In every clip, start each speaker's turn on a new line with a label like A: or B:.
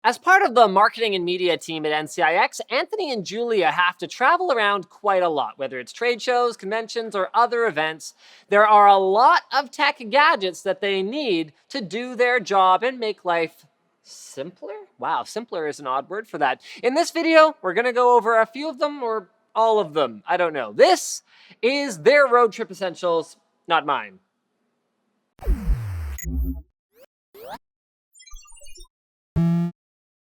A: As part of the marketing and media team at NCIX, Anthony and Julia have to travel around quite a lot, whether it's trade shows, conventions, or other events. There are a lot of tech gadgets that they need to do their job and make life simpler? Wow, simpler is an odd word for that. In this video, we're going to go over a few of them or all of them. I don't know. This is their road trip essentials, not mine.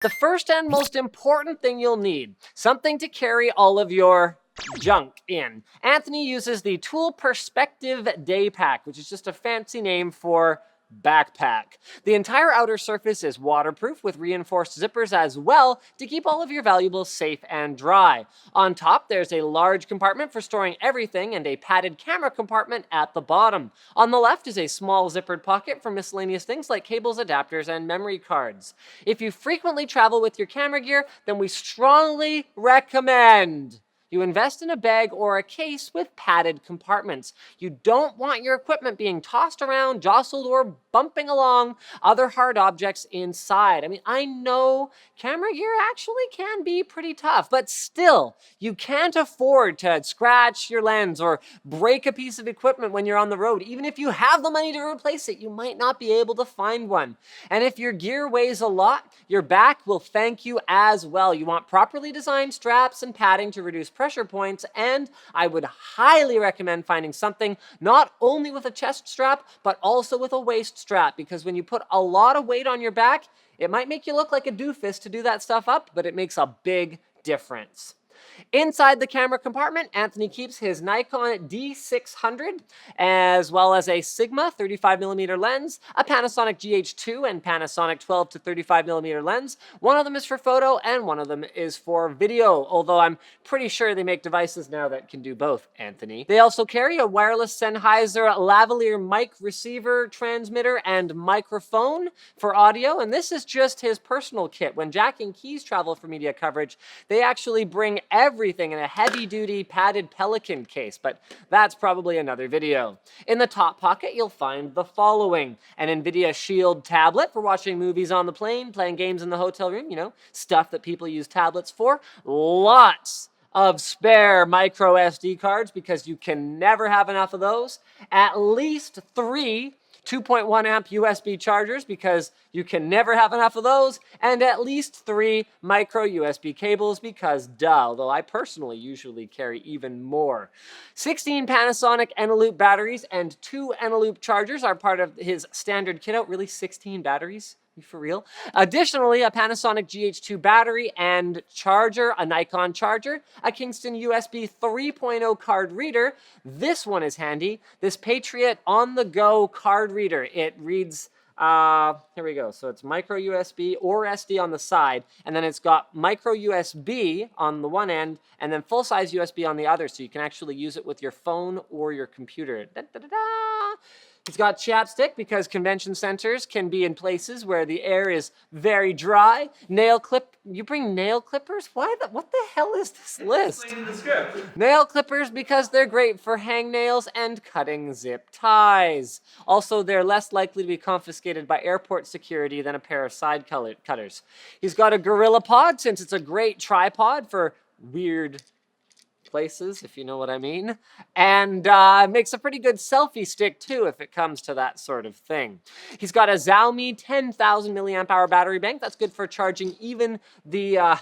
A: The first and most important thing you'll need, something to carry all of your junk in. Anthony uses the Thule Perspective Day Pack, which is just a fancy name for backpack. The entire outer surface is waterproof with reinforced zippers as well to keep all of your valuables safe and dry. On top, there's a large compartment for storing everything and a padded camera compartment at the bottom. On the left is a small zippered pocket for miscellaneous things like cables, adapters, and memory cards. If you frequently travel with your camera gear, then we strongly recommend you invest in a bag or a case with padded compartments. You don't want your equipment being tossed around, jostled, or bumping along other hard objects inside. I mean, I know camera gear actually can be pretty tough, but still, you can't afford to scratch your lens or break a piece of equipment when you're on the road. Even if you have the money to replace it, you might not be able to find one. And if your gear weighs a lot, your back will thank you as well. You want properly designed straps and padding to reduce pressure points, and I would highly recommend finding something not only with a chest strap, but also with a waist strap, because when you put a lot of weight on your back, it might make you look like a doofus to do that stuff up, but it makes a big difference. Inside the camera compartment, Anthony keeps his Nikon D600, as well as a Sigma 35mm lens, a Panasonic GH2 and Panasonic 12 to 35mm lens. One of them is for photo and one of them is for video, although I'm pretty sure they make devices now that can do both, Anthony. They also carry a wireless Sennheiser lavalier mic receiver, transmitter, and microphone for audio, and this is just his personal kit. When Jack and Keys travel for media coverage, they actually bring everything in a heavy-duty padded Pelican case, but that's probably another video. In the top pocket, you'll find the following: an NVIDIA Shield tablet for watching movies on the plane, playing games in the hotel room, you know, stuff that people use tablets for. Lots of spare micro SD cards because you can never have enough of those. At least 3 2.1 amp USB chargers because you can never have enough of those, and at least 3 micro USB cables because duh, although I personally usually carry even more. 16 Panasonic Eneloop batteries and 2 Eneloop chargers are part of his standard kit out. Really, 16 batteries? For real? Additionally, a Panasonic GH2 battery and charger, a Nikon charger, a Kingston USB 3.0 card reader. This one is handy. This Patriot on-the-go card reader. It reads, here we go. So it's micro USB or SD on the side, and then it's got micro USB on the one end, and then full-size USB on the other, so you can actually use it with your phone or your computer. It's got chapstick because convention centers can be in places where the air is very dry. Nail clip. You bring nail clippers? What the hell is this list?
B: Explain the script.
A: Nail clippers because they're great for hangnails and cutting zip ties. Also, they're less likely to be confiscated by airport security than a pair of side cutters. He's got a Gorilla Pod since it's a great tripod for weird places, if you know what I mean, and makes a pretty good selfie stick too if it comes to that sort of thing. He's got a Xiaomi 10,000 milliamp hour battery bank that's good for charging even the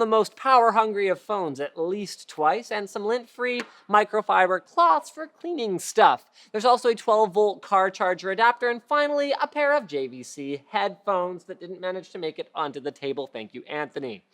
A: most power-hungry of phones at least twice, and some lint-free microfiber cloths for cleaning stuff. There's also a 12-volt car charger adapter, and finally, a pair of JVC headphones that didn't manage to make it onto the table. Thank you, Anthony.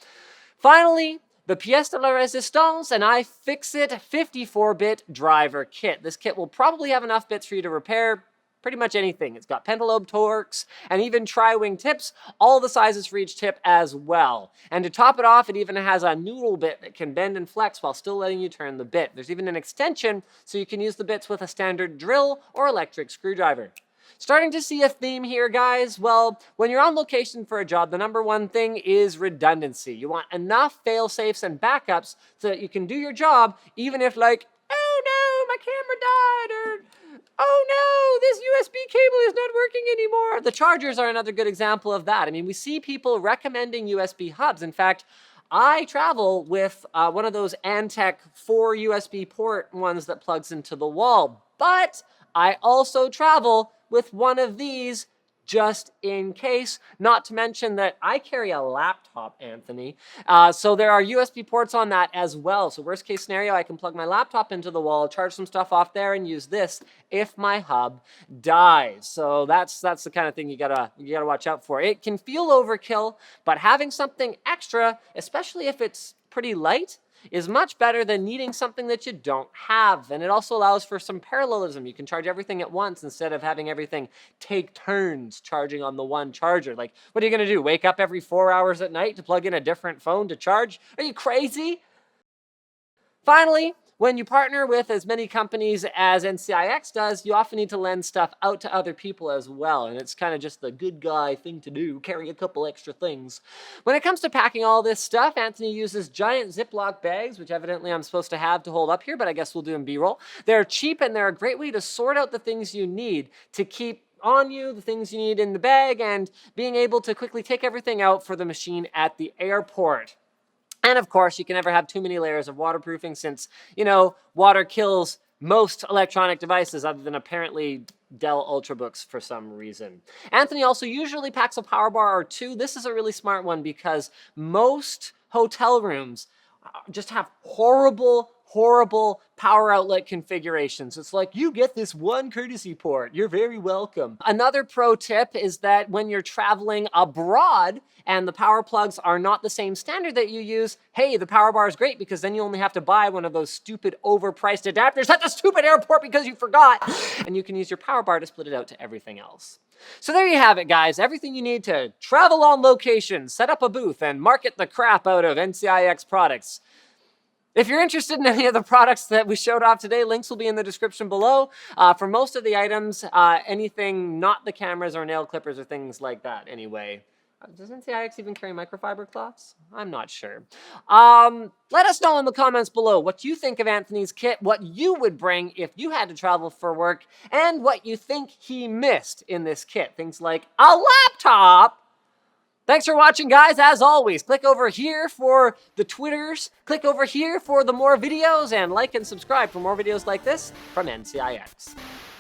A: Finally, the pièce de la résistance, an iFixit 54-bit driver kit. This kit will probably have enough bits for you to repair pretty much anything. It's got pentalobe torques and even tri-wing tips, all the sizes for each tip as well. And to top it off, it even has a noodle bit that can bend and flex while still letting you turn the bit. There's even an extension so you can use the bits with a standard drill or electric screwdriver. Starting to see a theme here, guys? Well, when you're on location for a job, the number one thing is redundancy. You want enough fail-safes and backups so that you can do your job even if, like, oh no, my camera died, or oh no, this USB cable is not working anymore. The chargers are another good example of that. I mean, we see people recommending USB hubs. In fact, I travel with one of those Vantec 4 USB port ones that plugs into the wall, but I also travel with one of these just in case, not to mention that I carry a laptop, Anthony. So there are USB ports on that as well. So worst case scenario, I can plug my laptop into the wall, charge some stuff off there, and use this if my hub dies. So that's the kind of thing you gotta watch out for. It can feel overkill, but having something extra, especially if it's pretty light, is much better than needing something that you don't have. And it also allows for some parallelism. You can charge everything at once instead of having everything take turns charging on the one charger. Like, what are you gonna do? Wake up every 4 hours at night to plug in a different phone to charge? Are you crazy? Finally, when you partner with as many companies as NCIX does, you often need to lend stuff out to other people as well. And it's kind of just the good guy thing to do, carry a couple extra things. When it comes to packing all this stuff, Anthony uses giant Ziploc bags, which evidently I'm supposed to have to hold up here, but I guess we'll do in B-roll. They're cheap and they're a great way to sort out the things you need to keep on you, the things you need in the bag, and being able to quickly take everything out for the machine at the airport. And of course, you can never have too many layers of waterproofing since, you know, water kills most electronic devices other than apparently Dell Ultrabooks for some reason. Anthony also usually packs a power bar or two. This is a really smart one because most hotel rooms just have horrible power outlet configurations. It's like, you get this one courtesy port. You're very welcome. Another pro tip is that when you're traveling abroad and the power plugs are not the same standard that you use, hey, the power bar is great because then you only have to buy one of those stupid overpriced adapters at the stupid airport because you forgot. And you can use your power bar to split it out to everything else. So there you have it, guys. Everything you need to travel on location, set up a booth, and market the crap out of NCIX products. If you're interested in any of the products that we showed off today, links will be in the description below. For most of the items, anything not the cameras or nail clippers or things like that anyway. Does NCIX even carry microfiber cloths? I'm not sure. Let us know in the comments below what you think of Anthony's kit, what you would bring if you had to travel for work, and what you think he missed in this kit. Things like a laptop. Thanks for watching, guys. As always, click over here for the Twitters, click over here for the more videos, and like and subscribe for more videos like this from NCIX.